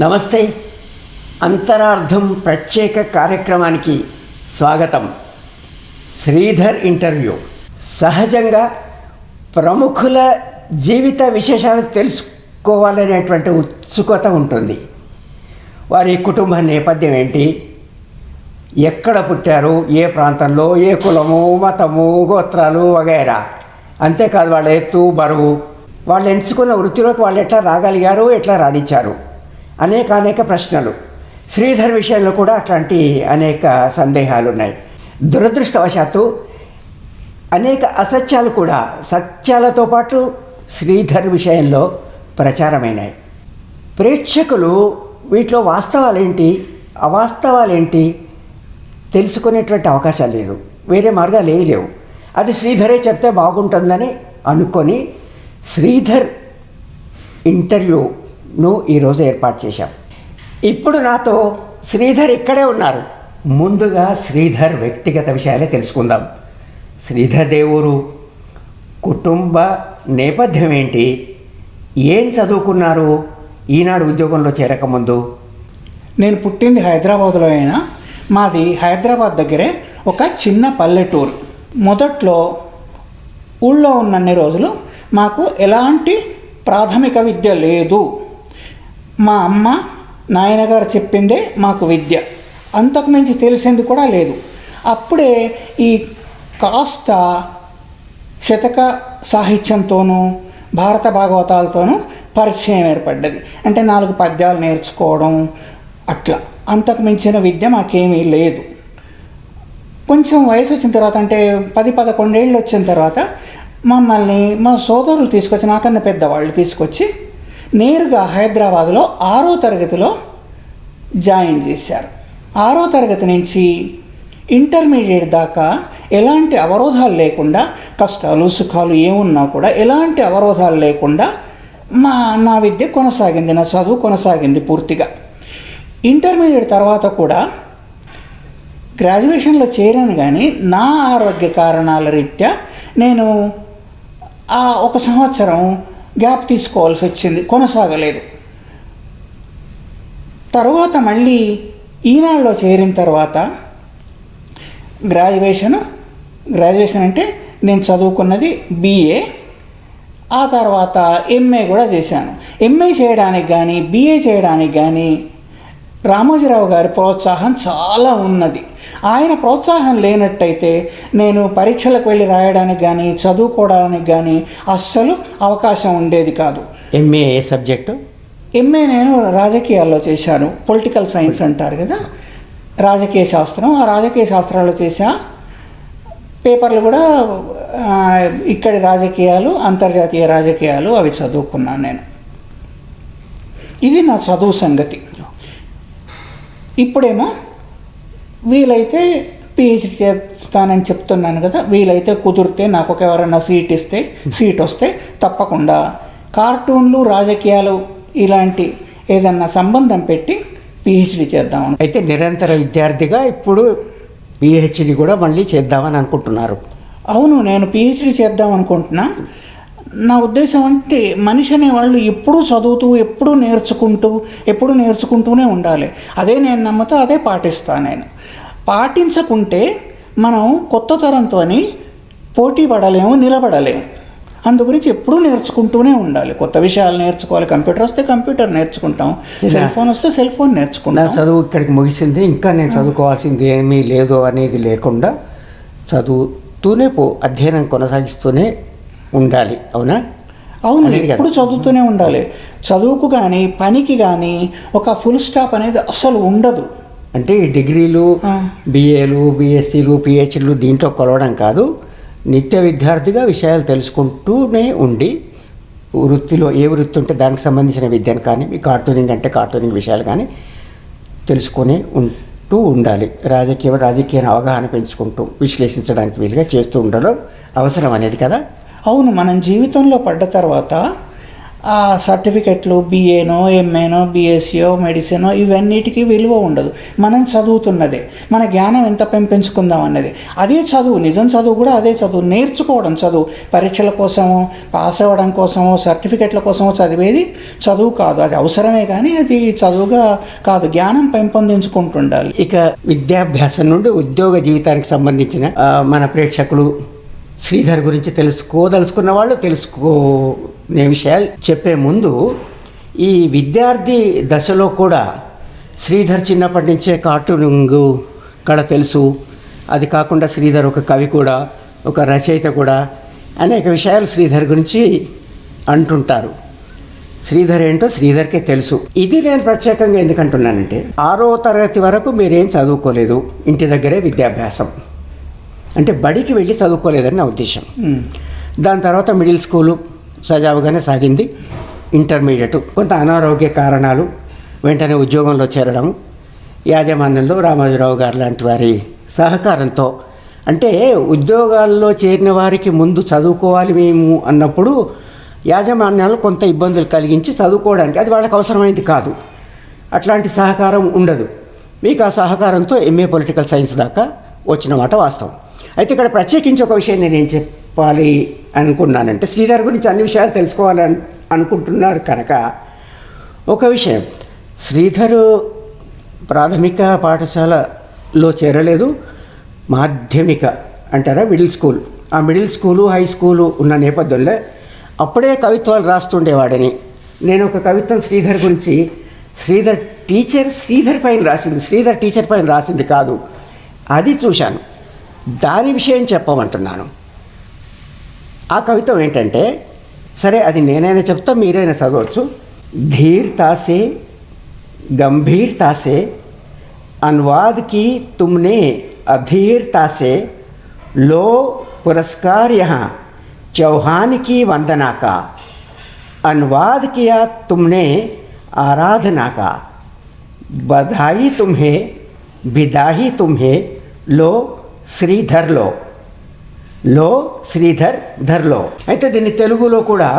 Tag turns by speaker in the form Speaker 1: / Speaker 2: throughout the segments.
Speaker 1: నమస్తే. అంతరార్థం ప్రత్యేక కార్యక్రమానికి స్వాగతం. శ్రీధర్ ఇంటర్వ్యూ. సహజంగా ప్రముఖుల జీవిత విశేషాలు తెలుసుకోవాలనేటువంటి ఉత్సుకత ఉంటుంది. వారి కుటుంబ నేపథ్యం ఏంటి, ఎక్కడ పుట్టారు, ఏ ప్రాంతంలో, ఏ కులము, మతము, గోత్రాలు వగైరా. అంతేకాదు వాళ్ళ ఎత్తు, బరువు, వాళ్ళు ఎంచుకున్న వృత్తిలోకి వాళ్ళు ఎట్లా రాగలిగారు, ఎట్లా రాణించారు, అనేక ప్రశ్నలు. శ్రీధర్ విషయంలో కూడా అట్లాంటి అనేక సందేహాలు ఉన్నాయి. దురదృష్టవశాత్తు అనేక అసత్యాలు కూడా సత్యాలతో పాటు శ్రీధర్ విషయంలో ప్రచారమైనాయి. ప్రేక్షకులు వీటిలో వాస్తవాలేంటి, అవాస్తవాలేంటి తెలుసుకునేటువంటి అవకాశం లేదు. వేరే మార్గాలు ఏమీ లేవు. అది శ్రీధరే చెప్తే బాగుంటుందని అనుకొని శ్రీధర్ ఇంటర్వ్యూను ఈరోజు ఏర్పాటు చేశాం. ఇప్పుడు నాతో శ్రీధర్ ఇక్కడే ఉన్నారు. ముందుగా శ్రీధర్ వ్యక్తిగత విషయాలే తెలుసుకుందాం. శ్రీధర్ దేవురు, కుటుంబ నేపథ్యం ఏంటి, ఏం చదువుకున్నారు, ఈనాడు ఉద్యోగంలో చేరకముందు?
Speaker 2: నేను పుట్టింది హైదరాబాద్లో అయినా మాది హైదరాబాద్ దగ్గరే ఒక చిన్న పల్లెటూరు. మొదట్లో ఊళ్ళో ఉన్నన్ని రోజులు మాకు ఎలాంటి ప్రాథమిక విద్య లేదు. మా అమ్మ నాయనగారు చెప్పిందే మాకు విద్య, అంతకుమించి తెలిసింది కూడా లేదు. అప్పుడే ఈ కాస్త శతక సాహిత్యంతోనూ భారత భాగవతాలతోనూ పరిచయం ఏర్పడ్డది. అంటే 4 పద్యాలు నేర్చుకోవడం అట్లా, అంతకు మించిన విద్య మాకేమీ లేదు. కొంచెం వయసు వచ్చిన తర్వాత, అంటే 10-11 ఏళ్ళు వచ్చిన తర్వాత మమ్మల్ని మా సోదరులు తీసుకొచ్చి, నాకన్నా పెద్దవాళ్ళు తీసుకొచ్చి నేరుగా హైదరాబాద్లో 6వ తరగతిలో జాయిన్ చేశారు. 6వ తరగతి నుంచి ఇంటర్మీడియట్ దాకా ఎలాంటి అవరోధాలు లేకుండా, కష్టాలు సుఖాలు ఏమున్నా కూడా ఎలాంటి అవరోధాలు లేకుండా నా విద్య కొనసాగింది, నా చదువు కొనసాగింది పూర్తిగా. ఇంటర్మీడియట్ తర్వాత కూడా గ్రాడ్యుయేషన్లో చేరాను, కానీ నా ఆరోగ్య కారణాల రీత్యా నేను 1 సంవత్సరం గ్యాప్ తీసుకోవాల్సి వచ్చింది, కొనసాగలేదు. తర్వాత మళ్ళీ ఈనాడులో చేరిన తర్వాత గ్రాడ్యుయేషన్ అంటే నేను చదువుకున్నది BA, ఆ తర్వాత MA కూడా చేశాను. MA చేయడానికి కానీ BA చేయడానికి కానీ రామోజీరావు గారి ప్రోత్సాహం చాలా ఉన్నది. ఆయన ప్రోత్సాహం లేనట్టయితే నేను పరీక్షలకు వెళ్ళి రాయడానికి కానీ చదువుకోవడానికి కానీ అస్సలు అవకాశం ఉండేది కాదు.
Speaker 1: MA ఏ సబ్జెక్టు?
Speaker 2: MA నేను రాజకీయాల్లో చేశాను. పొలిటికల్ సైన్స్ అంటారు కదా, రాజకీయ శాస్త్రం. ఆ రాజకీయ శాస్త్రాల్లో చేశా. పేపర్లు కూడా ఇక్కడి రాజకీయాలు, అంతర్జాతీయ రాజకీయాలు అవి చదువుకున్నాను నేను. ఇది నా చదువు సంగతి. ఇప్పుడేమో వీలైతే PhD చేస్తానని చెప్తున్నాను కదా, వీలైతే కుదిరితే నాకు ఎవరైనా సీట్ వస్తే తప్పకుండా కార్టూన్లు, రాజకీయాలు ఇలాంటి ఏదన్నా సంబంధం పెట్టి PhD చేద్దామని.
Speaker 1: అయితే నిరంతర విద్యార్థిగా ఇప్పుడు PhD కూడా మళ్ళీ చేద్దామని అనుకుంటున్నారు?
Speaker 2: అవును, నేను PhD చేద్దాం అనుకుంటున్నా. నా ఉద్దేశం అంటే మనిషి అనేవాళ్ళు ఎప్పుడూ చదువుతూ, ఎప్పుడూ నేర్చుకుంటూనే ఉండాలి. అదే నేను నమ్ముతా, అదే పాటిస్తాను నేను. పాటించకుంటే మనం కొత్త తరంతో పోటీ పడలేము, నిలబడలేము. అందుగురించి ఎప్పుడూ నేర్చుకుంటూనే ఉండాలి. కొత్త విషయాలు నేర్చుకోవాలి. కంప్యూటర్ వస్తే కంప్యూటర్ నేర్చుకుంటాం, సెల్ ఫోన్ వస్తే సెల్ ఫోన్ నేర్చుకుంటాం.
Speaker 1: నా చదువు ఇక్కడికి ముగిసింది, ఇంకా నేను చదువుకోవాల్సింది ఏమీ లేదు అనేది లేకుండా చదువుతూనే అధ్యయనం కొనసాగిస్తూనే ఉండాలి. అవునా?
Speaker 2: అవును, ఎప్పుడు చదువుతూనే ఉండాలి. చదువుకు కానీ పనికి కానీ ఒక ఫుల్ స్టాప్ అనేది అసలు ఉండదు.
Speaker 1: అంటే ఈ డిగ్రీలు, BAలు, BScలు, PhDలు దీంట్లో కొలవడం కాదు. నిత్య విద్యార్థిగా విషయాలు తెలుసుకుంటూనే ఉండి, వృత్తిలో ఏ వృత్తి ఉంటే దానికి సంబంధించిన విద్యను కానీ, మీ కార్టూనింగ్ అంటే కార్టూనింగ్ విషయాలు కానీ తెలుసుకొని ఉంటూ ఉండాలి. రాజకీయ అవగాహన పెంచుకుంటూ విశ్లేషించడానికి వీలుగా చేస్తూ ఉండడం అవసరం అనేది కదా.
Speaker 2: అవును, మనం జీవితంలో పడ్డ తర్వాత ఆ సర్టిఫికెట్లు బిఏనో ఎంఏనో బిఎస్సియో మెడిసినో ఇవన్నిటికీ విలువ ఉండదు. మనం చదువుతున్నదే, మన జ్ఞానం ఎంత పెంచుకుందాం అన్నది. అదే చదువు, నిజం చదువు కూడా అదే చదువు. నేర్చుకోవడం చదువు, పరీక్షల కోసమో పాస్ అవ్వడం కోసమో సర్టిఫికెట్ల కోసమో చదివేది చదువు కాదు. అది అవసరమే కానీ అది చదువుగా కాదు. జ్ఞానం పెంపొందించుకుంటుండాలి.
Speaker 1: ఇక విద్యాభ్యాసం నుండి ఉద్యోగ జీవితానికి సంబంధించిన మన ప్రేక్షకులు శ్రీధర్ గురించి తెలుసుకోదలుచుకున్న వాళ్ళు తెలుసుకునే విషయాలు చెప్పే ముందు, ఈ విద్యార్థి దశలో కూడా శ్రీధర్ చిన్నప్పటి నుంచే కార్టూనింగ్ కళ తెలుసు. అది కాకుండా శ్రీధర్ ఒక కవి కూడా, ఒక రచయిత కూడా. అనేక విషయాలు శ్రీధర్ గురించి అంటుంటారు. శ్రీధర్ ఏంటో శ్రీధర్కే తెలుసు. ఇది నేను ప్రత్యేకంగా ఎందుకంటున్నానంటే, 6వ తరగతి వరకు మీరేం చదువుకోలేదు, ఇంటి దగ్గరే విద్యాభ్యాసం, అంటే బడికి వెళ్ళి చదువుకోలేదని నా ఉద్దేశం. దాని తర్వాత మిడిల్ స్కూలు సజావుగానే సాగింది. ఇంటర్మీడియట్ కొంత అనారోగ్య కారణాలు, వెంటనే ఉద్యోగంలో చేరడం, యాజమాన్యంలో రామోజీరావు గారు లాంటి వారి సహకారంతో, అంటే ఉద్యోగాల్లో చేరిన వారికి ముందు చదువుకోవాలి మేము అన్నప్పుడు యాజమాన్యాలు కొంత ఇబ్బందులు కలిగించి చదువుకోవడానికి అది వాళ్ళకి అవసరమైంది కాదు. అట్లాంటి సహకారం ఉండదు. మీకు ఆ సహకారంతో ఎంఏ పొలిటికల్ సైన్స్ దాకా వచ్చిన మాట వాస్తవం. అయితే ఇక్కడ ప్రత్యేకించి ఒక విషయం నేనేం చెప్పాలి అనుకున్నానంటే, శ్రీధర్ గురించి అన్ని విషయాలు తెలుసుకోవాలని అనుకుంటున్నారు కనుక ఒక విషయం, శ్రీధర్ ప్రాథమిక పాఠశాలలో చేరలేదు, మాధ్యమిక అంటారా మిడిల్ స్కూల్, ఆ మిడిల్ స్కూలు హై స్కూలు ఉన్న నేపథ్యంలో అప్పుడే కవిత్వాలు రాస్తుండేవాడని. నేను ఒక కవిత్వం శ్రీధర్ గురించి, శ్రీధర్ పైన రాసింది, శ్రీధర్ టీచర్ పైన రాసింది కాదు, అది చూశాను. దాని విషయం చెప్పమంటున్నాను. ఆ కవిత్వం ఏంటంటే, సరే అది నేనైనా చెప్తా, మీరైనా చదవచ్చు. धीरता से गंभीरता से अनुवाद की तुमने अधीरता से, लो पुरस्कार यहाँ चौहान की वंदना का, अनुवाद किया तुमने आराधना का, बधाई तुम्हें विदाई तुम्हें, लो శ్రీధర్ లో శ్రీధర్ ధర్లో. అయితే దీన్ని తెలుగులో కూడా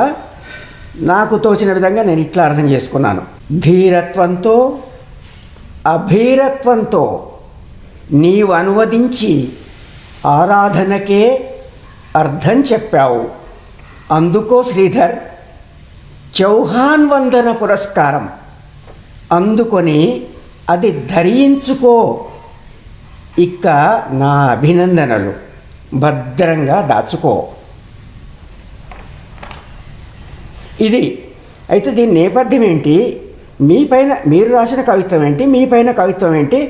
Speaker 1: నాకు తోచిన విధంగా నేను ఇట్లా అర్థం చేసుకున్నాను. ధీరత్వంతో అభీరత్వంతో నీవు అనువదించి ఆరాధనకే అర్థం చెప్పావు, అందుకో శ్రీధర్ చౌహాన్ వందన పురస్కారం, అందుకొని అది ధరించుకో, ఇక నా అభినందనలు భద్రంగా దాచుకో. ఇది అయితే దీని నేపథ్యం ఏంటి, మీపైన మీరు రాసిన కవిత్వం ఏంటి, మీపైన కవిత్వం ఏంటి,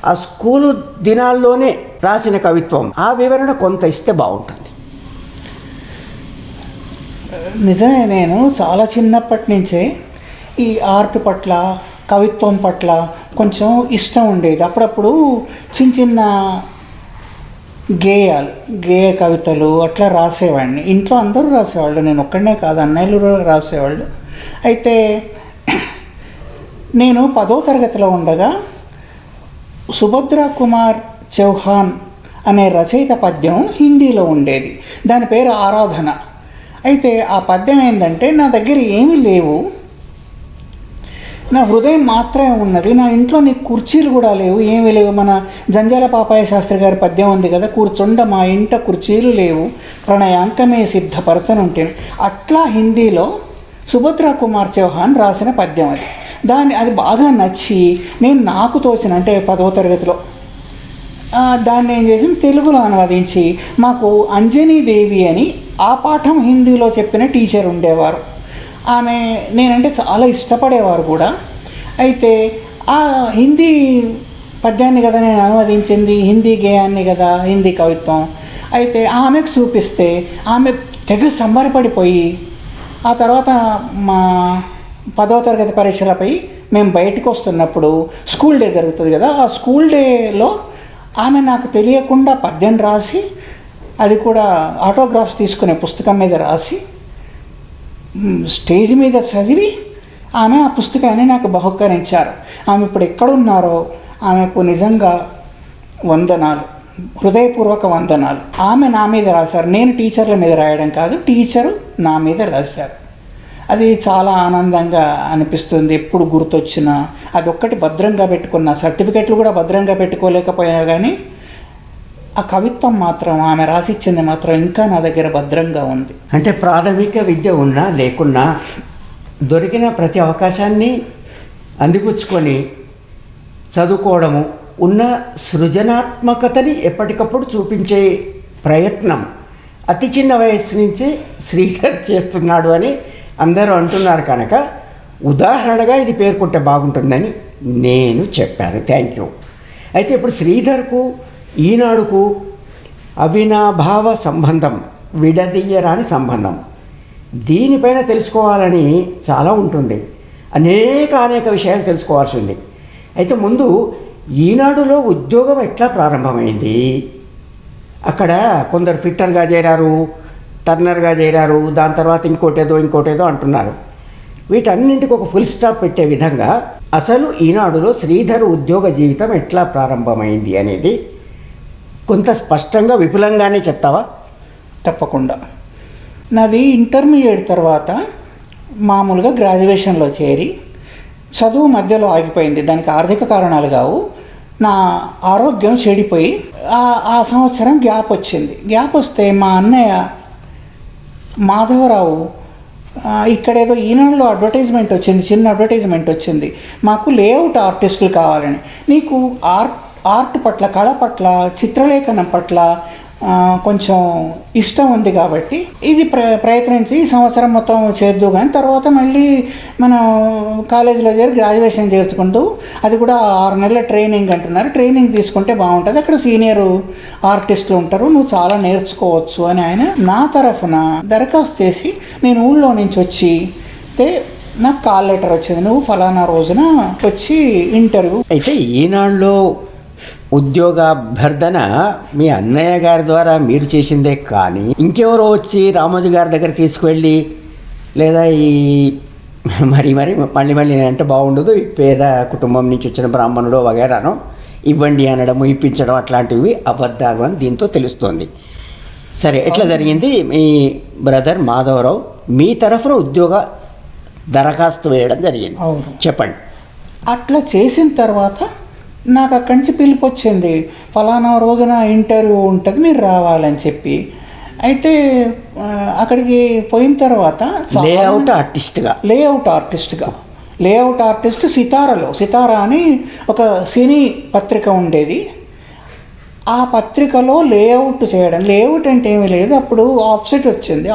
Speaker 1: ఆ స్కూలు దినాల్లోనే రాసిన కవిత్వం, ఆ వివరణ కొంత ఇస్తే బాగుంటుంది.
Speaker 2: నిజమే, నేను చాలా చిన్నప్పటి నుంచే ఈ ఆర్ట్ పట్ల కవిత్వం పట్ల కొంచెం ఇష్టం ఉండేది. అప్పుడప్పుడు చిన్న చిన్న గేయ కవితలు అట్లా రాసేవాడిని. ఇంట్లో అందరూ రాసేవాళ్ళు, నేను ఒక్కడనే కాదు, అన్నయ్యలు రాసేవాళ్ళు. అయితే నేను 10వ తరగతిలో ఉండగా సుభద్రా కుమార్ చౌహాన్ అనే రచయిత పద్యం హిందీలో ఉండేది, దాని పేరు ఆరాధన. అయితే ఆ పద్యం ఏంటంటే, నా దగ్గర ఏమీ లేవు, నా హృదయం మాత్రమే ఉన్నది, నా ఇంట్లో నీకు కుర్చీలు కూడా లేవు, ఏమీ లేవు. మన జంజాల పాపయ్య శాస్త్రి గారి పద్యం ఉంది కదా, కూర్చుండ మా ఇంట కుర్చీలు లేవు, ప్రణయాంకమే సిద్ధపరచనుంటే. అట్లా హిందీలో సుభద్రా కుమార్ చౌహాన్ రాసిన పద్యం అది. అది బాగా నచ్చి నేను నాకు తోచిన, అంటే 10వ తరగతిలో దాన్ని ఏం చేసి తెలుగులో అనువదించి, మాకు అంజనీదేవి అని ఆ పాఠం హిందీలో చెప్పిన టీచర్ ఉండేవారు. ఆమె నేనంటే చాలా ఇష్టపడేవారు కూడా. అయితే ఆ హిందీ పద్యాన్ని కదా నేను అనువదించింది, హిందీ గేయాన్ని కదా, హిందీ కవిత్వం. అయితే ఆమెకు చూపిస్తే ఆమె తెగ సంబరపడిపోయి, ఆ తర్వాత మా 10వ తరగతి పరీక్షలపై మేము బయటకు వస్తున్నప్పుడు స్కూల్ డే జరుగుతుంది కదా, ఆ స్కూల్ డేలో ఆమె నాకు తెలియకుండా పద్యం రాసి, అది కూడా ఆటోగ్రాఫ్స్ తీసుకునే పుస్తకం మీద రాసి స్టేజ్ మీద చదివి ఆమె ఆ పుస్తకాన్ని నాకు బహుకరించారు. ఆమె ఇప్పుడు ఎక్కడున్నారో ఆమెకు నిజంగా వందనాలు, హృదయపూర్వక వందనాలు. ఆమె నా మీద రాశారు, నేను టీచర్ల మీద రాయడం కాదు, టీచరు నా మీద రాశారు. అది చాలా ఆనందంగా అనిపిస్తుంది. ఎప్పుడు గుర్తొచ్చినా అదొక్కటి భద్రంగా పెట్టుకున్న, సర్టిఫికెట్లు కూడా భద్రంగా పెట్టుకోలేకపోయినా కానీ ఆ కవిత్వం మాత్రం, ఆమె రాసిచ్చింది మాత్రం ఇంకా నా దగ్గర భద్రంగా ఉంది.
Speaker 1: అంటే ప్రాథమిక విద్య ఉన్నా లేకున్నా దొరికిన ప్రతి అవకాశాన్ని అందిపుచ్చుకొని చదువుకోవడము, ఉన్న సృజనాత్మకతని ఎప్పటికప్పుడు చూపించే ప్రయత్నం అతి చిన్న వయసు నుంచి శ్రీధర్ చేస్తున్నాడు అని అందరూ అంటున్నారు కనుక ఉదాహరణగా ఇది పేర్కొంటే బాగుంటుందని నేను చెప్పాను. Thank you. అయితే ఇప్పుడు శ్రీధర్కు ఈనాడుకు అవినాభావ సంబంధం, విడదీయరాని సంబంధం. దీనిపైన తెలుసుకోవాలని చాలా ఉంటుంది. అనేక విషయాలు తెలుసుకోవాల్సి ఉంది. అయితే ముందు ఈనాడులో ఉద్యోగం ఎట్లా ప్రారంభమైంది? అక్కడ కొందరు ఫిట్టర్గా చేరారు, టర్నర్గా చేరారు, దాని తర్వాత ఇంకోటేదో అంటున్నారు. వీటన్నింటికి ఒక ఫుల్ స్టాప్ పెట్టే విధంగా అసలు ఈనాడులో శ్రీధర్ ఉద్యోగ జీవితం ఎట్లా ప్రారంభమైంది అనేది కొంత స్పష్టంగా విపులంగానే చెప్తావా?
Speaker 2: తప్పకుండా. నాది ఇంటర్మీడియట్ తర్వాత మామూలుగా గ్రాడ్యుయేషన్లో చేరి చదువు మధ్యలో ఆగిపోయింది. దానికి ఆర్థిక కారణాలు కావు, నా ఆరోగ్యం చెడిపోయి ఆ సంవత్సరం గ్యాప్ వచ్చింది. గ్యాప్ వస్తే మా అన్నయ్య మాధవరావు ఇక్కడేదో ఈనాడులో అడ్వర్టైజ్మెంట్ వచ్చింది, చిన్న అడ్వర్టైజ్మెంట్ వచ్చింది, మాకు లేఅవుట్ ఆర్టిస్టులు కావాలని. నీకు ఆర్ట్ పట్ల, కళ పట్ల, చిత్రలేఖనం పట్ల కొంచెం ఇష్టం ఉంది కాబట్టి ఇది ప్రయత్నించి ఈ సంవత్సరం మొత్తం చేద్దు, కానీ తర్వాత మళ్ళీ మనం కాలేజీలో చేరి గ్రాడ్యుయేషన్ చేర్చుకుంటూ, అది కూడా 6 నెలల ట్రైనింగ్ అంటున్నారు, ట్రైనింగ్ తీసుకుంటే బాగుంటుంది, అక్కడ సీనియర్ ఆర్టిస్టులు ఉంటారు, నువ్వు చాలా నేర్చుకోవచ్చు అని ఆయన నా తరఫున దరఖాస్తు చేసి నేను ఊళ్ళో నుంచి వచ్చి నాకు కాల్ లెటర్ వచ్చింది, నువ్వు ఫలానా రోజున వచ్చి ఇంటర్వ్యూ.
Speaker 1: అయితే ఈనాడులో ఉద్యోగాభ్యర్థన మీ అన్నయ్య గారి ద్వారా మీరు చేసిందే కానీ ఇంకెవరో వచ్చి రామోజీ గారి దగ్గర తీసుకువెళ్ళి, లేదా ఈ మళ్ళీ అంటే బాగుండదు, ఈ పేద కుటుంబం నుంచి వచ్చిన బ్రాహ్మణుడు వగేరానో ఇవ్వండి అనడము, ఇప్పించడం అట్లాంటివి అబద్ధాలు అని దీంతో తెలుస్తోంది. సరే, ఎట్లా జరిగింది? మీ బ్రదర్ మాధవరావు మీ తరఫున ఉద్యోగ దరఖాస్తు వేయడం జరిగింది, చెప్పండి.
Speaker 2: అట్లా చేసిన తర్వాత నాకు అక్కడి నుంచి పిలుపు వచ్చింది, ఫలానా రోజున ఇంటర్వ్యూ ఉంటుంది, మీరు రావాలని చెప్పి. అయితే అక్కడికి పోయిన తర్వాత
Speaker 1: లేఅవుట్
Speaker 2: ఆర్టిస్ట్ సితారా అని ఒక సినీ పత్రిక ఉండేది. ఆ పత్రికలో లేఅవుట్ చేయడం, లేఅవుట్ అంటే ఏమీ లేదు, అప్పుడు ఆఫ్సెట్ వచ్చింది.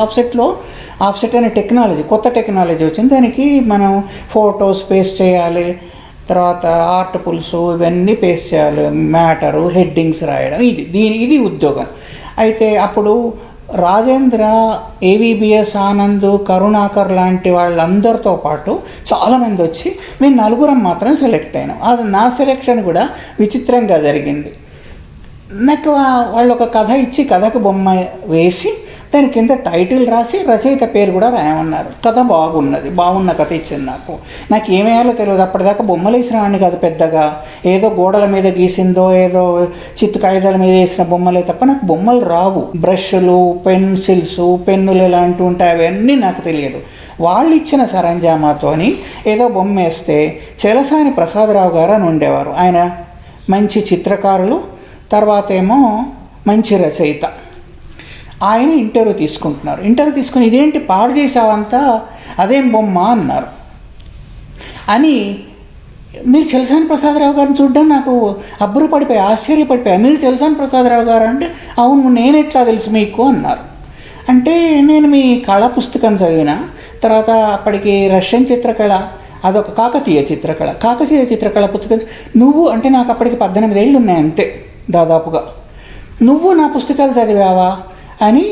Speaker 2: ఆఫ్సెట్ అనే కొత్త టెక్నాలజీ వచ్చింది. దానికి మనం ఫోటోస్ పేస్ట్ చేయాలి, తర్వాత ఆర్ట్ పుల్సు ఇవన్నీ పేస్ట్ చేయాలి, మ్యాటరు, హెడ్డింగ్స్ రాయడం, ఇది ఉద్యోగం. అయితే అప్పుడు రాజేంద్ర, ఏవిబిఎస్ ఆనంద్, కరుణాకర్ లాంటి వాళ్ళందరితో పాటు చాలామంది వచ్చి మేము 4 మాత్రం సెలెక్ట్ అయినాం. అది నా సెలెక్షన్ కూడా విచిత్రంగా జరిగింది. నాకు వాళ్ళు ఒక కథ ఇచ్చి కథకు బొమ్మ వేసి దాని కింద టైటిల్ రాసి రచయిత పేరు కూడా రాయమన్నారు. కథ బాగున్న కథ ఇచ్చింది నాకు ఏమేయాలో తెలియదు. అప్పటిదాకా బొమ్మలు వేసిన వాడిని కాదు, పెద్దగా ఏదో గోడల మీద గీసిందో ఏదో చిత్తు కాగితాల మీద వేసిన బొమ్మలే తప్ప నాకు బొమ్మలు రావు. బ్రష్లు, పెన్సిల్స్, పెన్నులు ఇలాంటివి ఉంటాయి, అవన్నీ నాకు తెలియదు. వాళ్ళు ఇచ్చిన సరంజామాతోని ఏదో బొమ్మ వేస్తే చెలసాని ప్రసాదరావు గారు అని ఉండేవారు. ఆయన మంచి చిత్రకారులు, తర్వాత ఏమో మంచి రచయిత. ఆయన ఇంటర్వ్యూ తీసుకుని ఇదేంటి పాడు చేసావంతా, అదేం బొమ్మ అన్నారు. అని మీరు చెలసాని ప్రసాదరావు గారిని చూడడం నాకు ఆశ్చర్యపడిపోయా. మీరు చెలసాని ప్రసాదరావు గారు అంటే, అవును, నేను ఎట్లా తెలుసు మీకు అన్నారు. అంటే నేను మీ కళా పుస్తకం చదివిన తర్వాత అప్పటికి రష్యన్ చిత్రకళ, అదొక కాకతీయ చిత్రకళ పుస్తకం. నువ్వు అంటే నాకు అప్పటికి 18 ఏళ్ళు ఉన్నాయి అంతే దాదాపుగా. నువ్వు నా పుస్తకాలు చదివావా అని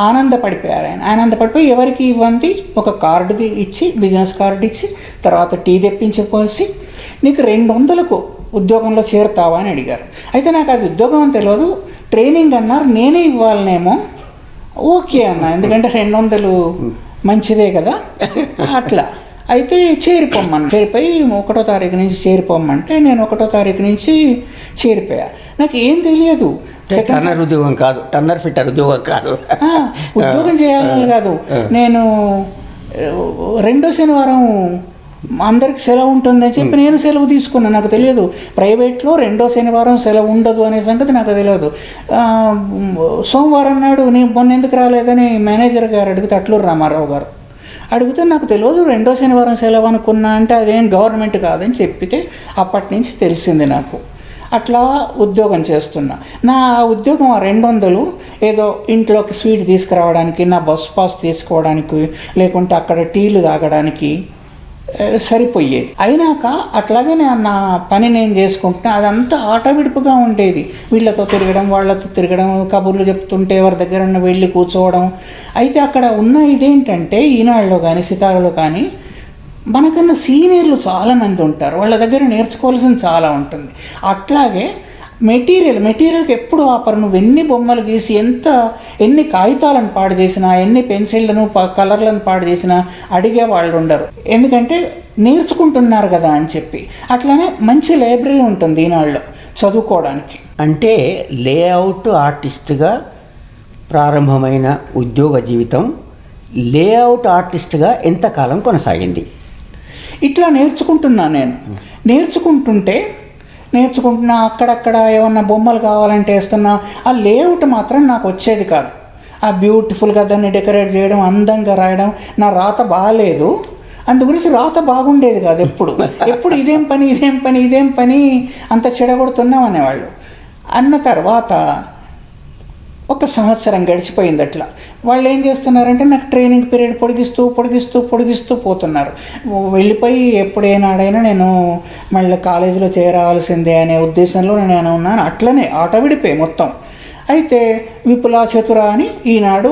Speaker 2: ఆనందపడిపోయారు. ఆనందపడిపోయి ఎవరికి ఇవ్వండి ఒక కార్డుది ఇచ్చి, బిజినెస్ కార్డు ఇచ్చి, తర్వాత టీ తెప్పించిపోసి నీకు 200కు ఉద్యోగంలో చేరుతావా అని అడిగారు. అయితే నాకు అది ఉద్యోగం అని తెలియదు, ట్రైనింగ్ అన్నారు, నేనే ఇవ్వాలనేమో. ఓకే అన్న, ఎందుకంటే 200 మంచిదే కదా అట్లా. అయితే చేరిపోయి 1వ తారీఖు నుంచి చేరిపోమ్మంటే నేను 1వ తారీఖు నుంచి చేరిపోయా. నాకు ఏం తెలియదు,
Speaker 1: టర్నర్ ఫిట్టర్ ఉద్యోగం కాదు,
Speaker 2: ఉద్యోగం చేయాలని కాదు. నేను రెండో శనివారం అందరికి సెలవు ఉంటుందని చెప్పి నేను సెలవు తీసుకున్నాను. నాకు తెలియదు ప్రైవేట్లో రెండో శనివారం సెలవు ఉండదు అనే సంగతి నాకు తెలియదు. సోమవారం నాడు నేను మొన్న ఎందుకు రాలేదని మేనేజర్ గారు అడిగితే, అట్లూరు రామారావు గారు అడిగితే, నాకు తెలియదు రెండో శనివారం సెలవు అనుకున్నా అంటే అదేం గవర్నమెంట్ కాదని చెప్పితే అప్పటి నుంచి తెలిసింది నాకు. అట్లా ఉద్యోగం చేస్తున్నా. నా ఉద్యోగం ఆ 200 ఏదో ఇంట్లోకి స్వీట్ తీసుకురావడానికి, నా బస్ పాస్ తీసుకోవడానికి, లేకుంటే అక్కడ టీలు తాగడానికి సరిపోయేది. అయినాక అట్లాగే నా పని నేను చేసుకుంటున్నా. అదంతా ఆటవిడుపుగా ఉండేది. వీళ్ళతో తిరగడం, వాళ్ళతో తిరగడం, కబుర్లు చెప్తుంటే ఎవరి దగ్గర వెళ్ళి కూర్చోవడం. అయితే అక్కడ ఉన్న ఇదేంటంటే, ఈనాడులో కానీ సితారాలో కానీ మనకన్నా సీనియర్లు చాలామంది ఉంటారు. వాళ్ళ దగ్గర నేర్చుకోవాల్సింది చాలా ఉంటుంది. అట్లాగే మెటీరియల్కి ఎప్పుడు ఆపరు. నువ్వు ఎన్ని బొమ్మలు గీసి ఎన్ని కాగితాలను పాడు చేసినా, ఎన్ని పెన్సిళ్లను కలర్లను పాడు చేసినా అడిగే వాళ్ళు ఉండరు. ఎందుకంటే నేర్చుకుంటున్నారు కదా అని చెప్పి. అట్లానే మంచి లైబ్రరీ ఉంటుంది ఈనాడులో చదువుకోవడానికి.
Speaker 1: అంటే లేఅవుట్ ఆర్టిస్ట్గా ప్రారంభమైన ఉద్యోగ జీవితం లేఅవుట్ ఆర్టిస్ట్గా ఎంతకాలం కొనసాగింది?
Speaker 2: ఇట్లా నేను నేర్చుకుంటున్నా. అక్కడక్కడ ఏమన్నా బొమ్మలు కావాలంటే వేస్తున్నా. ఆ లేఅవుట్ మాత్రం నాకు వచ్చేది కాదు. ఆ బ్యూటిఫుల్గా దాన్ని డెకరేట్ చేయడం, అందంగా రాయడం. నా రాత బాగాలేదు, అందు గురించి రాత బాగుండేది కాదు. ఎప్పుడు ఇదేం పని అంత చెడగొడుతున్నాం అనేవాళ్ళు. అన్న తర్వాత ఒక సంవత్సరం గడిచిపోయింది. అట్లా వాళ్ళు ఏం చేస్తున్నారంటే నాకు ట్రైనింగ్ పీరియడ్ పొడిగిస్తూ పోతున్నారు. వెళ్ళిపోయి ఎప్పుడైనాడైనా నేను మళ్ళీ కాలేజీలో చేరవలసిందే అనే ఉద్దేశంలో నేను ఉన్నాను. అట్లనే ఆట విడిపోయి మొత్తం. అయితే విపులా చతుర అని ఈనాడు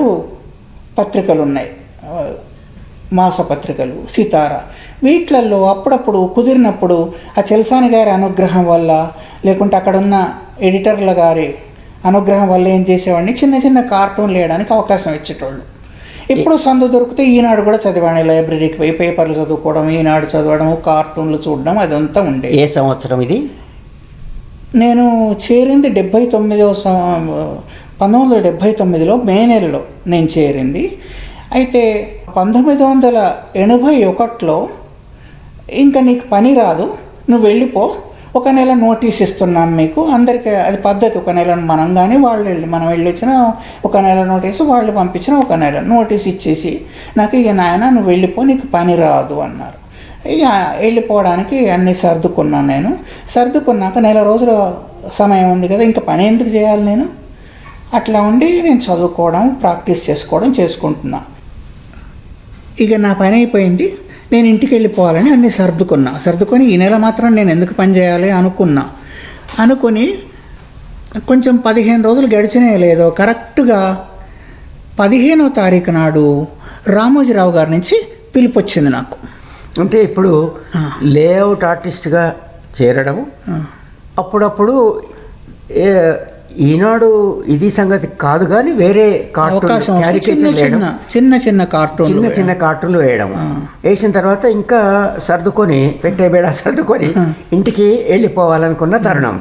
Speaker 2: పత్రికలు ఉన్నాయి, మాసపత్రికలు, సితారా. వీటిలలో అప్పుడప్పుడు కుదిరినప్పుడు ఆ చెల్సాని గారి అనుగ్రహం వల్ల, లేకుంటే అక్కడున్న ఎడిటర్ల గారి అనుగ్రహం వల్ల ఏం చేసేవాడిని, చిన్న కార్టూన్లు వేయడానికి అవకాశం ఇచ్చేటోళ్ళు. ఎప్పుడు సందు దొరికితే ఈనాడు కూడా చదివాను. లైబ్రరీకి పోయి పేపర్లు చదువుకోవడం, ఈనాడు చదవడం, కార్టూన్లు చూడడం, అదంతా ఉండేది.
Speaker 1: ఏ సంవత్సరం ఇది?
Speaker 2: నేను చేరింది 1979లో మే నెలలో నేను చేరింది. అయితే 1981లో ఇంకా నీకు పని రాదు, నువ్వు వెళ్ళిపో, 1 నెల నోటీస్ ఇస్తున్నాం మీకు, అందరికీ అది పద్ధతి. 1 నెల మనం కానీ మనం వెళ్ళి వచ్చిన 1 నెల నోటీసు, వాళ్ళు పంపించిన 1 నెల నోటీస్ ఇచ్చేసి నాకు, ఇక నాయన నువ్వు వెళ్ళిపో, నీకు పని రాదు అన్నారు. ఇక వెళ్ళిపోవడానికి అన్నీ సర్దుకున్నాను. నేను సర్దుకున్నాక నెల రోజుల సమయం ఉంది కదా, ఇంకా పని ఎందుకు చేయాలి నేను? అట్లా ఉండి నేను చదువుకోవడం, ప్రాక్టీస్ చేసుకుంటున్నా. ఇక నా పని అయిపోయింది, నేను ఇంటికి వెళ్ళిపోవాలని అన్నీ సర్దుకొని ఈ నెల మాత్రం నేను ఎందుకు పని చేయాలి అనుకుని కొంచెం 15 రోజులు గడిచినే లేదో కరెక్ట్గా 15వ తారీఖు నాడు రామోజీరావు గారి నుంచి పిలుపు వచ్చింది నాకు.
Speaker 1: అంటే ఇప్పుడు లేఅవుట్ ఆర్టిస్ట్గా చేరడం, అప్పుడప్పుడు ఈనాడు ఇది సంగతి కాదు కానీ వేరే
Speaker 2: చిన్న
Speaker 1: కార్టూన్లు వేయడం, వేసిన తర్వాత ఇంకా సర్దుకొని ఇంటికి వెళ్ళిపోవాలనుకున్న తరుణం.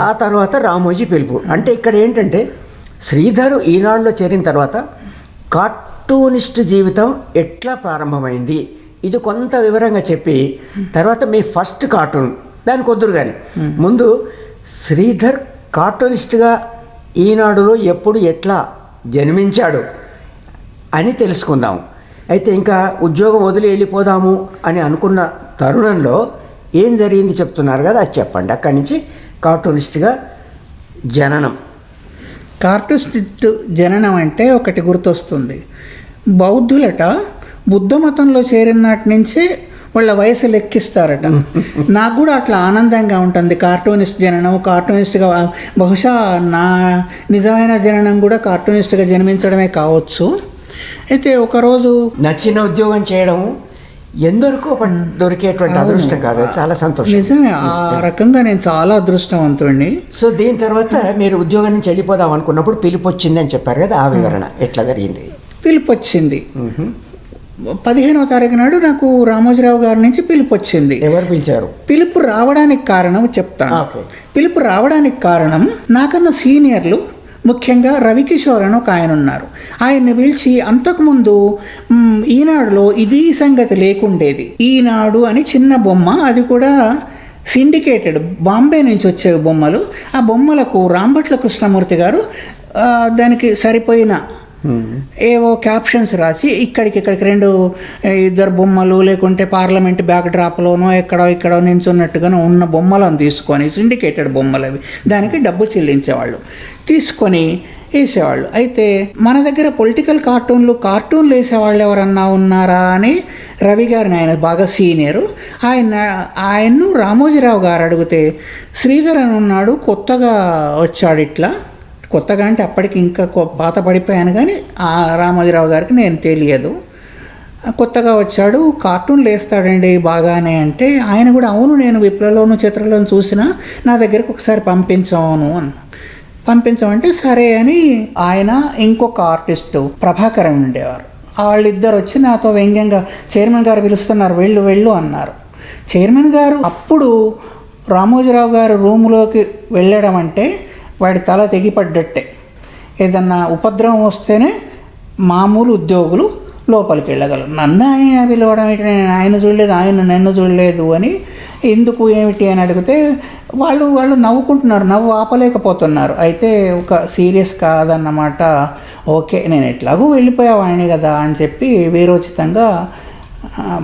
Speaker 1: ఆ తర్వాత రామోజీ పిలుపు. అంటే ఇక్కడ ఏంటంటే శ్రీధర్ ఈనాడులో చేరిన తర్వాత కార్టూనిస్ట్ జీవితం ఎట్లా ప్రారంభమైంది ఇది కొంత వివరంగా చెప్పి, తర్వాత మీ ఫస్ట్ కార్టూన్ దానికి వద్దురు కానీ ముందు శ్రీధర్ కార్టూనిస్ట్గా ఈనాడులో ఎప్పుడు ఎట్లా జన్మించాడు అని తెలుసుకుందాం. అయితే ఇంకా ఉద్యోగం వదిలి వెళ్ళిపోదాము అని అనుకున్న తరుణంలో ఏం జరిగింది చెప్తున్నారు కదా, అది చెప్పండి. అక్కడి నుంచి కార్టూనిస్ట్గా జననం.
Speaker 2: కార్టూనిస్ట్ జననం అంటే ఒకటి గుర్తొస్తుంది. బౌద్ధులట బుద్ధ మతంలో చేరినటి నుంచే వాళ్ళ వయసు లెక్కిస్తారట. నాకు కూడా అట్లా ఆనందంగా ఉంటుంది కార్టూనిస్ట్ జననం. కార్టూనిస్ట్గా బహుశా నా నిజమైన జననం కూడా కార్టూనిస్ట్గా జన్మించడమే కావచ్చు. అయితే ఒకరోజు
Speaker 1: నచ్చిన ఉద్యోగం చేయడం ఎందరికో దొరికేటువంటి అదృష్టం కాదు, చాలా సంతోషం.
Speaker 2: నిజమే, ఆ రకంగా నేను చాలా అదృష్టవంతుడిని.
Speaker 1: సో దీని తర్వాత మీరు ఉద్యోగం నుంచి వెళ్ళిపోదాం అనుకున్నప్పుడు పిలుపు వచ్చింది అని చెప్పారు కదా, ఆ వివరణ ఎట్లా జరిగింది?
Speaker 2: పిలుపు వచ్చింది 15వ తారీఖు నాడు నాకు రామోజీరావు గారి నుంచి పిలుపు వచ్చింది.
Speaker 1: ఎవరు పిలిచారు?
Speaker 2: పిలుపు రావడానికి కారణం చెప్తాను. పిలుపు రావడానికి కారణం నాకన్నా సీనియర్లు ముఖ్యంగా రవికిషోర్ అని ఒక ఆయన ఉన్నారు. ఆయన్ని పిలిచి అంతకుముందు ఈనాడులో ఇది సంగతి లేకుండేది. ఈనాడు అని చిన్న బొమ్మ, అది కూడా సిండికేటెడ్, బాంబే నుంచి వచ్చే బొమ్మలు. ఆ బొమ్మలకు రాంభట్ల కృష్ణమూర్తి గారు దానికి సరిపోయిన ఏవో క్యాప్షన్స్ రాసి ఇక్కడికి 2 బొమ్మలు లేకుంటే పార్లమెంట్ బ్యాక్ డ్రాప్లోనో ఎక్కడో నించున్నట్టుగానో ఉన్న బొమ్మలను తీసుకొని, సిండికేటెడ్ బొమ్మలు అవి, దానికి డబ్బు చెల్లించేవాళ్ళు, తీసుకొని వేసేవాళ్ళు. అయితే మన దగ్గర పొలిటికల్ కార్టూన్లు వేసేవాళ్ళు ఎవరన్నా ఉన్నారా అని రవి గారిని, ఆయన బాగా సీనియరు, ఆయన్ను రామోజీరావు గారు అడిగితే శ్రీధర్ అని ఉన్నాడు, కొత్తగా వచ్చాడు, ఇట్లా కొత్తగా అంటే అప్పటికి ఇంకా పాత పడిపోయాను, కానీ ఆ రామోజీరావు గారికి నేను తెలియదు, కొత్తగా వచ్చాడు, కార్టూన్లు వేస్తాడండి బాగానే అంటే, ఆయన కూడా అవును నేను విప్లలోను చిత్రలోను చూసినా, నా దగ్గరకు ఒకసారి పంపించమంటే సరే అని ఆయన ఇంకొక ఆర్టిస్టు ప్రభాకరన్ ఉండేవారు. వాళ్ళిద్దరు వచ్చి నాతో వ్యంగ్యంగా చైర్మన్ గారు పిలుస్తున్నారు, వెళ్ళు అన్నారు. చైర్మన్ గారు అప్పుడు రామోజీరావు గారు రూములోకి వెళ్ళడం అంటే వాడి తల తెగిపడ్డట్టే. ఏదన్నా ఉపద్రవం వస్తేనే మామూలు ఉద్యోగులు లోపలికి వెళ్ళగలరు. నన్ను ఆయన పిలవడం ఏంటి, నేను ఆయన చూడలేదు, ఆయన నన్ను చూడలేదు అని, ఎందుకు ఏమిటి అని అడిగితే వాళ్ళు నవ్వుకుంటున్నారు, నవ్వు ఆపలేకపోతున్నారు. అయితే ఒక సీరియస్ కాదన్నమాట. ఓకే, నేను ఎట్లాగూ వెళ్ళిపోయావాడిని కదా అని చెప్పి వీరోచితంగా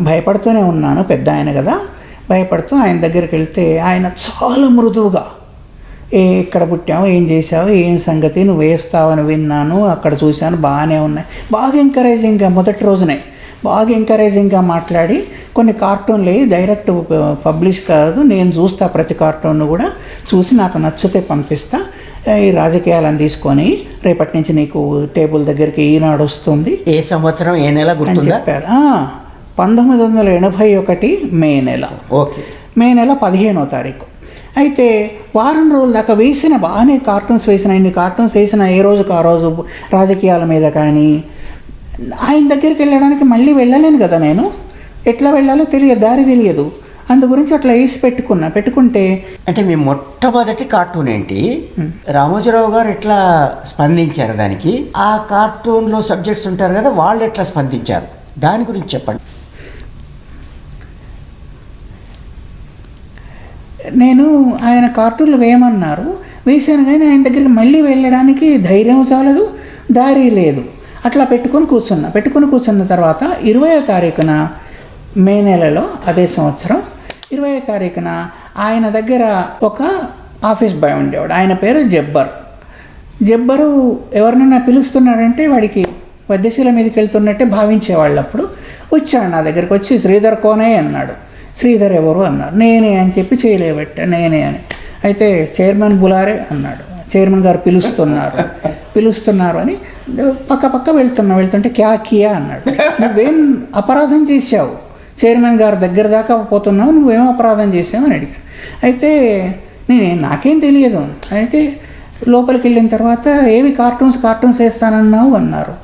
Speaker 2: భయపడుతూనే ఉన్నాను, పెద్ద ఆయన కదా, భయపడుతూ ఆయన దగ్గరికి వెళ్తే ఆయన చాలా మృదువుగా, ఎక్కడ పుట్టావు, ఏం చేసావు, ఏం సంగతి, నువ్వు వేస్తావని విన్నాను, అక్కడ చూశాను, బాగానే ఉన్నాయి, బాగా ఎంకరేజింగ్గా మొదటి రోజునే బాగా ఎంకరేజింగ్గా మాట్లాడి, కొన్ని కార్టూన్లు డైరెక్ట్ పబ్లిష్ కాదు, నేను చూస్తా, ప్రతి కార్టూన్ను కూడా చూసి నాకు నచ్చితే పంపిస్తా, ఈ రాజకీయాలను తీసుకొని రేపటి నుంచి నీకు టేబుల్ దగ్గరికి ఈనాడు వస్తుంది.
Speaker 1: ఏ సంవత్సరం, ఏ నెల
Speaker 2: అని చెప్పారు. 1981 మే నెల.
Speaker 1: ఓకే,
Speaker 2: మే నెల 15వ తారీఖు. అయితే వారం రోజుల దాకా బాగానే ఇన్ని కార్టూన్స్ వేసిన ఏ రోజుకు ఆ రోజు రాజకీయాల మీద. కానీ ఆయన దగ్గరికి వెళ్ళడానికి మళ్ళీ వెళ్ళలేను కదా, నేను ఎట్లా వెళ్ళాలో తెలియదు, దారి తెలియదు, అందు గురించి అట్లా వేసి పెట్టుకుంటే.
Speaker 1: అంటే మీ మొట్టమొదటి కార్టూన్ ఏంటి, రామోజీరావు గారు ఎట్లా స్పందించారు దానికి, ఆ కార్టూన్లో సబ్జెక్ట్స్ ఉంటారు కదా, వాళ్ళు ఎట్లా స్పందించారు, దాని గురించి చెప్పండి.
Speaker 2: నేను ఆయన కార్టూన్లు వేయమన్నారు, వేసాను, కానీ ఆయన దగ్గరికి మళ్ళీ వెళ్ళడానికి ధైర్యం చాలదు, దారి లేదు. అట్లా పెట్టుకొని కూర్చున్న తర్వాత 20వ తారీఖున మే నెలలో అదే సంవత్సరం 20వ తారీఖున ఆయన దగ్గర ఒక ఆఫీస్ బాయ్ ఉండేవాడు, ఆయన పేరు జబ్బరు ఎవరినైనా పిలుస్తున్నాడంటే వాడికి వద్యశీల మీదకి వెళ్తున్నట్టే భావించేవాళ్ళు. అప్పుడు వచ్చాడు నా దగ్గరికి, వచ్చి శ్రీధర్ కోనే అన్నాడు. శ్రీధర్ ఎవరు అన్నారు. నేనే అని చెప్పి చేయలేబెట్టా, నేనే అని. అయితే చైర్మన్ బులారే అన్నాడు, చైర్మన్ గారు పిలుస్తున్నారు అని పక్క వెళ్తుంటే క్యా కియా అన్నాడు. నువ్వేం అపరాధం చేసావు, చైర్మన్ గారు దగ్గర దాకా పోతున్నావు, నువ్వేం అపరాధం చేసావు అని అడిగాను. అయితే నాకేం తెలియదు. అయితే లోపలికి వెళ్ళిన తర్వాత ఏవి కార్టూన్స్ వేస్తానన్నావు అన్నారు.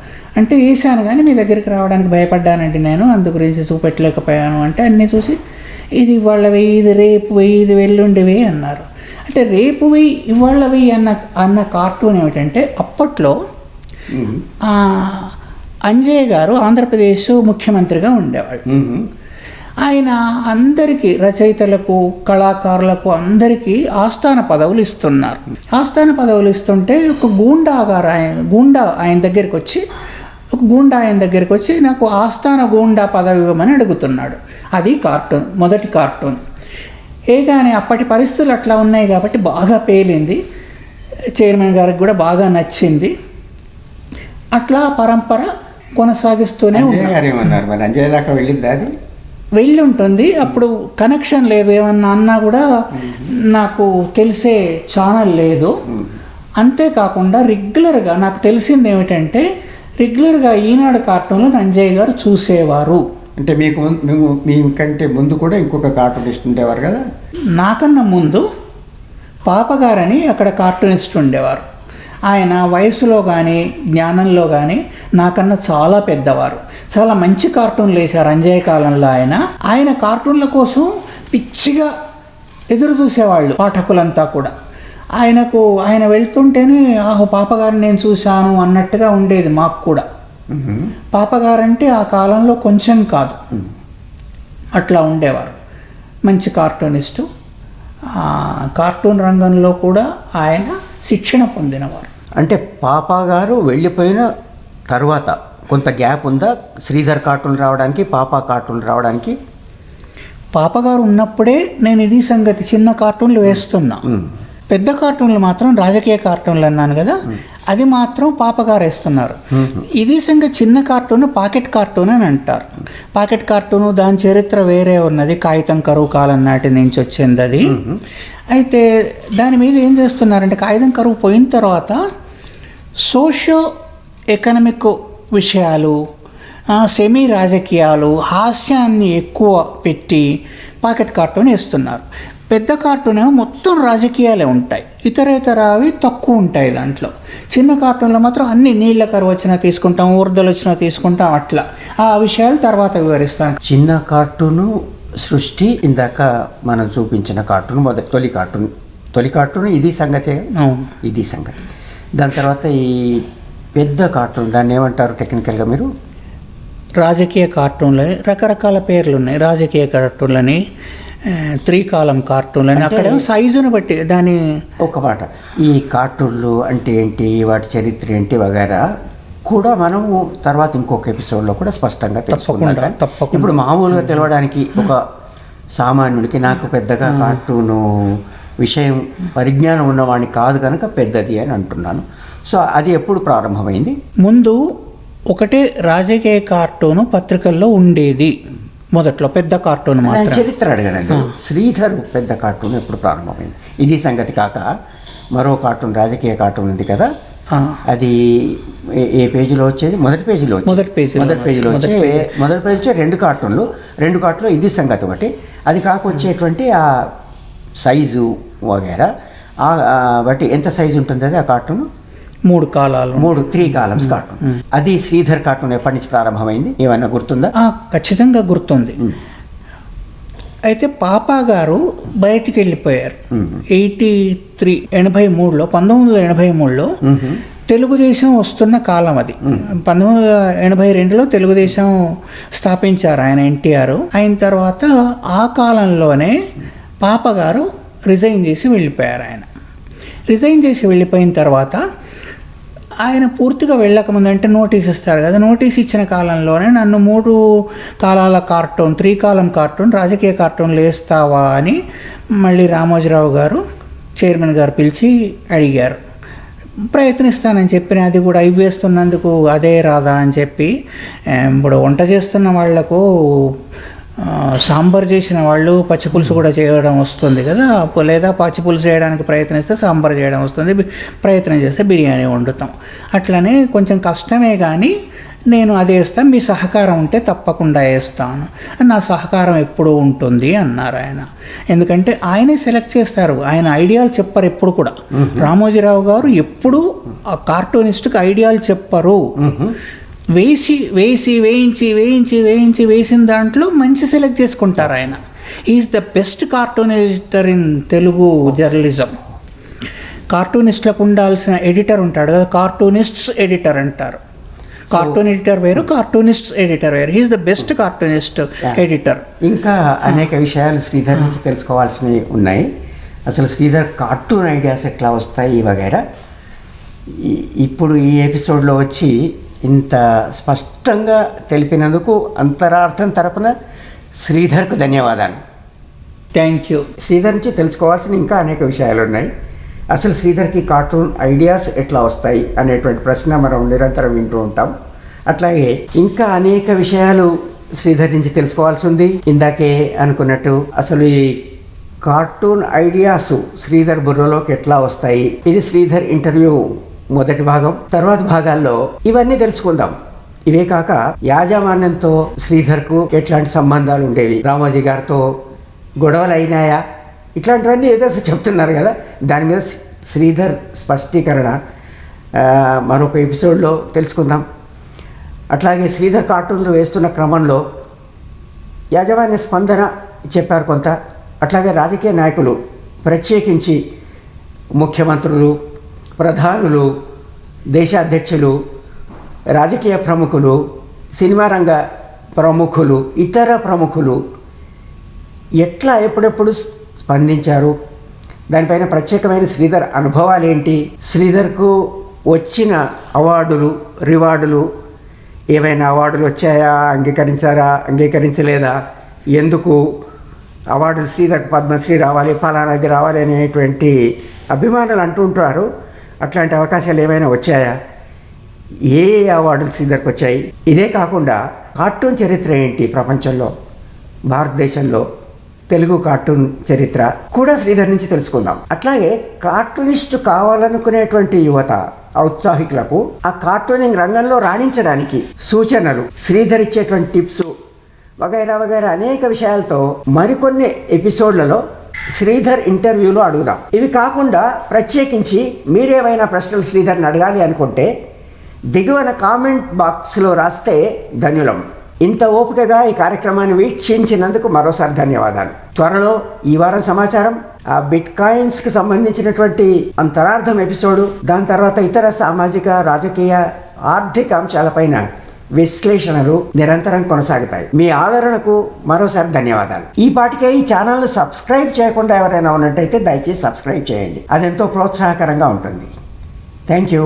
Speaker 2: అంటే వేసాను, కానీ మీ దగ్గరికి రావడానికి భయపడ్డానండి నేను, అందు గురించి చూపెట్టలేకపోయాను అంటే, అన్నీ చూసి ఇది ఇవాళ వెయ్యి, ఇది రేపు వెయ్యి, ఇది వెల్లుండి వెయ్యి అన్నారు. అంటే రేపు వెయ్యి ఇవాళ వెయ్యి అన్న కార్టూన్ ఏమిటంటే, అప్పట్లో అంజయ్య గారు ఆంధ్రప్రదేశ్ ముఖ్యమంత్రిగా ఉండేవాళ్ళు. ఆయన అందరికీ, రచయితలకు, కళాకారులకు అందరికీ ఆస్థాన పదవులు ఇస్తున్నారు. ఆస్థాన పదవులు ఇస్తుంటే ఒక గూండా ఆయన దగ్గరికి వచ్చి నాకు ఆస్థాన గూండా పదవి ఇవ్వమని అడుగుతున్నాడు. అది కార్టూన్, మొదటి కార్టూన్. కానీ అప్పటి పరిస్థితులు అట్లా ఉన్నాయి కాబట్టి బాగా పేలింది, చైర్మన్ గారికి కూడా బాగా నచ్చింది. అట్లా పరంపర కొనసాగిస్తూనే వెళ్ళి ఉంటుంది. అప్పుడు కనెక్షన్ లేదు, ఏమన్నా అన్నా కూడా నాకు తెలిసే ఛానల్ లేదు. అంతేకాకుండా రెగ్యులర్గా నాకు తెలిసింది ఏమిటంటే, రెగ్యులర్గా ఈనాడు కార్టూన్లు అంజయ్య గారు చూసేవారు.
Speaker 1: అంటే మీకంటే ముందు కూడా ఇంకొక కార్టూనిస్ట్ ఉండేవారు కదా?
Speaker 2: నాకన్నా ముందు పాపగారని అక్కడ కార్టూనిస్ట్ ఉండేవారు. ఆయన వయసులో కానీ జ్ఞానంలో కానీ నాకన్నా చాలా పెద్దవారు. చాలా మంచి కార్టూన్లు వేశారు అంజయ్య కాలంలో. ఆయన కార్టూన్ల కోసం పిచ్చిగా ఎదురు చూసేవాళ్ళు పాఠకులంతా కూడా. ఆయన వెళ్తుంటేనే ఆహో పాపగారిని నేను చూశాను అన్నట్టుగా ఉండేది మాకు కూడా. పాపగారంటే ఆ కాలంలో కొంచెం కాదు, అట్లా ఉండేవారు. మంచి కార్టూనిస్టు. కార్టూన్ రంగంలో కూడా ఆయన శిక్షణ పొందినవారు.
Speaker 1: అంటే పాపగారు వెళ్ళిపోయిన తర్వాత కొంత గ్యాప్ ఉందా శ్రీధర్ కార్టూన్ రావడానికి, పాప కార్టూన్ రావడానికి?
Speaker 2: పాపగారు ఉన్నప్పుడే నేను ఇది సంగతి చిన్న కార్టూన్లు వేస్తున్నా. పెద్ద కార్టూన్లు మాత్రం రాజకీయ కార్టూన్లు అన్నాను కదా, అది మాత్రం పాపగారు వేస్తున్నారు. ఇది సంగతి చిన్న కార్టూన్ పాకెట్ కార్టూన్ అని అంటారు. పాకెట్ కార్టూను దాని చరిత్ర వేరే ఉన్నది, కాగితం కరువు కాలం నాటి నుంచి వచ్చింది అది. అయితే దాని మీద ఏం చేస్తున్నారంటే కాగితం కరువు పోయిన తర్వాత సోషో ఎకనామిక్ విషయాలు, సెమీ రాజకీయాలు, హాస్యాన్ని ఎక్కువ పెట్టి పాకెట్ కార్టూన్ వేస్తున్నారు. పెద్ద కార్టూన్ ఏమో మొత్తం రాజకీయాలే ఉంటాయి, ఇతరేతరవి తక్కువ ఉంటాయి దాంట్లో. చిన్న కార్టూన్లో మాత్రం అన్ని నీళ్ళ కరువు వచ్చినా తీసుకుంటాం, వరదలు వచ్చినా తీసుకుంటాం, అట్లా ఆ విషయాలు తర్వాత వివరిస్తాను.
Speaker 1: చిన్న కార్టూను సృష్టి ఇందాక మనం చూపించిన కార్టూన్ తొలి కార్టూన్ ఇది సంగతే. ఇది సంగతి. దాని తర్వాత ఈ పెద్ద కార్టూన్ దాన్ని ఏమంటారు టెక్నికల్గా మీరు?
Speaker 2: రాజకీయ కార్టూన్లని రకరకాల పేర్లు ఉన్నాయి. రాజకీయ కార్టూన్లని, 3 కాలం కార్టూన్లని, అక్కడ సైజును బట్టి దాని
Speaker 1: ఒక మాట. ఈ కార్టూన్లు అంటే ఏంటి, వాటి చరిత్ర ఏంటి వగైరా కూడా మనము తర్వాత ఇంకొక ఎపిసోడ్లో కూడా స్పష్టంగా తెలుసుకుందాం. ఇప్పుడు మామూలుగా తెలవడానికి ఒక సామాన్యుడికి, నాకు పెద్దగా కార్టూను విషయం పరిజ్ఞానం ఉన్నవాడిని కాదు కనుక పెద్దది అని అంటున్నాను. సో అది ఎప్పుడు ప్రారంభమైంది?
Speaker 2: ముందు ఒకటే రాజకీయ కార్టూను పత్రికల్లో ఉండేది మొదట్లో, పెద్ద కార్టూన్ మాత్రం.
Speaker 1: చరిత్ర అడగనండి. శ్రీధర్ పెద్ద కార్టూన్ ఎప్పుడు ప్రారంభమైంది? ఇది సంగతి కాక మరో కార్టూన్, రాజకీయ కార్టూన్ ఉంది కదా, అది ఏ పేజీలో వచ్చేది? మొదటి పేజీలో వచ్చే 2 కార్టూన్లు. 2 కార్టూన్లో ఇది సంగతి ఒకటి. అది కాక వచ్చేటువంటి ఆ సైజు వగేరా బట్టి ఎంత సైజు ఉంటుంది అది ఆ కార్టూన్?
Speaker 2: 3 కాలాలు,
Speaker 1: 3 కాలమ్స్ కార్టూన్. అది శ్రీధర్ కార్టూన్ ఎప్పటి నుంచి ప్రారంభమైంది ఏమన్నా గుర్తుందా?
Speaker 2: ఖచ్చితంగా గుర్తుంది. అయితే పాపా గారు బయటికి వెళ్ళిపోయారు 1983లో తెలుగుదేశం వస్తున్న కాలం అది. 1982లో తెలుగుదేశం స్థాపించారు ఆయన, ఎన్టీఆర్. అయిన తర్వాత ఆ కాలంలోనే పాప గారు రిజైన్ చేసి వెళ్ళిపోయారు. ఆయన రిజైన్ చేసి వెళ్ళిపోయిన తర్వాత ఆయన పూర్తిగా వెళ్ళకముందు, అంటే నోటీస్ ఇస్తారు కదా, నోటీస్ ఇచ్చిన కాలంలోనే నన్ను 3 కాలాల కార్టూన్, 3 కాలం కార్టూన్, రాజకీయ కార్టూన్లు వేస్తావా అని మళ్ళీ రామోజీరావు గారు, చైర్మన్ గారు పిలిచి అడిగారు. ప్రయత్నిస్తానని చెప్పిన, అది కూడా ఇవి వేస్తున్నందుకు అదే రాదా అని చెప్పి. ఇప్పుడు వంట చేస్తున్న వాళ్లకు సాంబార్ చేసిన వాళ్ళు పచ్చిపులుసు కూడా చేయడం వస్తుంది కదా, లేదా పచ్చిపులుసు చేయడానికి ప్రయత్నిస్తే సాంబార్ చేయడం వస్తుంది, ప్రయత్నం చేస్తే బిర్యానీ వండుతాం. అట్లనే కొంచెం కష్టమే కానీ నేను అది వేస్తాను, మీ సహకారం ఉంటే తప్పకుండా వేస్తాను, నా సహకారం ఎప్పుడు ఉంటుంది అన్నారు ఆయన. ఎందుకంటే ఆయనే సెలెక్ట్ చేస్తారు, ఆయన ఐడియాలు చెప్పరు ఎప్పుడు కూడా. రామోజీరావు గారు ఎప్పుడు ఆ కార్టూనిస్ట్కి ఐడియాలు చెప్పరు. వేసిన దాంట్లో మంచి సెలెక్ట్ చేసుకుంటారు ఆయన. Is the best cartoon editor in Telugu journalism. కార్టూనిస్ట్లకు ఉండాల్సిన ఎడిటర్ ఉంటాడు కదా, కార్టూనిస్ట్స్ ఎడిటర్ అంటారు. కార్టూన్ ఎడిటర్ వేరు, కార్టూనిస్ట్స్ ఎడిటర్ వేరు. He is the best cartoonist editor.
Speaker 1: ఇంకా అనేక విషయాలు శ్రీధర్ నుంచి తెలుసుకోవాల్సినవి ఉన్నాయి. అసలు శ్రీధర్ కార్టూన్ ఐడియాస్ ఎట్లా వస్తాయి వగైరా ఇప్పుడు ఈ ఎపిసోడ్లో వచ్చి ఇంత స్పష్టంగా తెలిపినందుకు అంతరార్థం తరపున శ్రీధర్కు ధన్యవాదాలు.
Speaker 2: Thank you.
Speaker 1: శ్రీధర్ నుంచి తెలుసుకోవాల్సిన ఇంకా అనేక విషయాలు ఉన్నాయి. అసలు శ్రీధర్కి కార్టూన్ ఐడియాస్ ఎట్లా వస్తాయి అనేటువంటి ప్రశ్న మనం నిరంతరం వింటూ ఉంటాం. అట్లాగే ఇంకా అనేక విషయాలు శ్రీధర్ నుంచి తెలుసుకోవాల్సి ఉంది. ఇందాకే అనుకున్నట్టు అసలు ఈ కార్టూన్ ఐడియాస్ శ్రీధర్ బుర్రలోకి ఎట్లా వస్తాయి, ఇది శ్రీధర్ ఇంటర్వ్యూ మొదటి భాగం. తర్వాత భాగాల్లో ఇవన్నీ తెలుసుకుందాం. ఇవే కాక యాజమాన్యంతో శ్రీధర్కు ఎట్లాంటి సంబంధాలు ఉండేవి, రామోజీ గారితో గొడవలు అయినాయా, ఇట్లాంటివన్నీ ఏదో చెప్తున్నారు కదా, దాని మీద శ్రీధర్ స్పష్టీకరణ మరొక ఎపిసోడ్లో తెలుసుకుందాం. అట్లాగే శ్రీధర్ కార్టూన్లు వేస్తున్న క్రమంలో యాజమాన్య స్పందన చెప్పారు కొంత. అట్లాగే రాజకీయ నాయకులు ప్రత్యేకించి ముఖ్యమంత్రులు, ప్రధానులు, దేశాధ్యక్షులు, రాజకీయ ప్రముఖులు, సినిమా రంగ ప్రముఖులు, ఇతర ప్రముఖులు ఎట్లా ఎప్పుడెప్పుడు స్పందించారు, దానిపైన ప్రత్యేకమైన శ్రీధర్ అనుభవాలు ఏంటి, శ్రీధర్కు వచ్చిన అవార్డులు, రివార్డులు, ఏమైనా అవార్డులు వచ్చాయా, అంగీకరించారా, అంగీకరించలేదా, ఎందుకు అవార్డులు, శ్రీధర్ పద్మశ్రీ రావాలి, ఫలానాది రావాలి అనేటువంటి అభిమానులు అంటుంటారు. అట్లాంటి అవకాశాలు ఏమైనా వచ్చాయా, ఏ అవార్డులు శ్రీధర్కి వచ్చాయి, ఇదే కాకుండా కార్టూన్ చరిత్ర ఏంటి ప్రపంచంలో, భారతదేశంలో తెలుగు కార్టూన్ చరిత్ర కూడా శ్రీధర్ నుంచి తెలుసుకుందాం. అట్లాగే కార్టూనిస్ట్ కావాలనుకునేటువంటి యువత, ఔత్సాహికులకు ఆ కార్టూనింగ్ రంగంలో రాణించడానికి సూచనలు, శ్రీధర్ ఇచ్చేటువంటి టిప్స్ వగైరా వగైరా అనేక విషయాలతో మరికొన్ని ఎపిసోడ్లలో శ్రీధర్ ఇంటర్వ్యూలో అడుగుదాం. ఇవి కాకుండా ప్రత్యేకించి మీరేమైనా ప్రశ్నలు శ్రీధర్ని అడగాలి అనుకుంటే దిగువన కామెంట్ బాక్స్లో రాస్తే ధన్యులం. ఇంత ఓపికగా ఈ కార్యక్రమాన్ని వీక్షించినందుకు మరోసారి ధన్యవాదాలు. త్వరలో ఈ వారం సమాచారం, ఆ బిట్ కాయిన్స్కి సంబంధించినటువంటి అంతరార్థం ఎపిసోడు, దాని తర్వాత ఇతర సామాజిక, రాజకీయ, ఆర్థిక అంశాలపైన విశ్లేషణలు నిరంతరం కొనసాగుతాయి. మీ ఆదరణకు మరోసారి ధన్యవాదాలు. ఈ పాటికే ఈ ఛానల్ను సబ్స్క్రైబ్ చేయకుండా ఎవరైనా ఉన్నట్టయితే దయచేసి సబ్స్క్రైబ్ చేయండి. అదెంతో ప్రోత్సాహకరంగా ఉంటుంది. Thank you.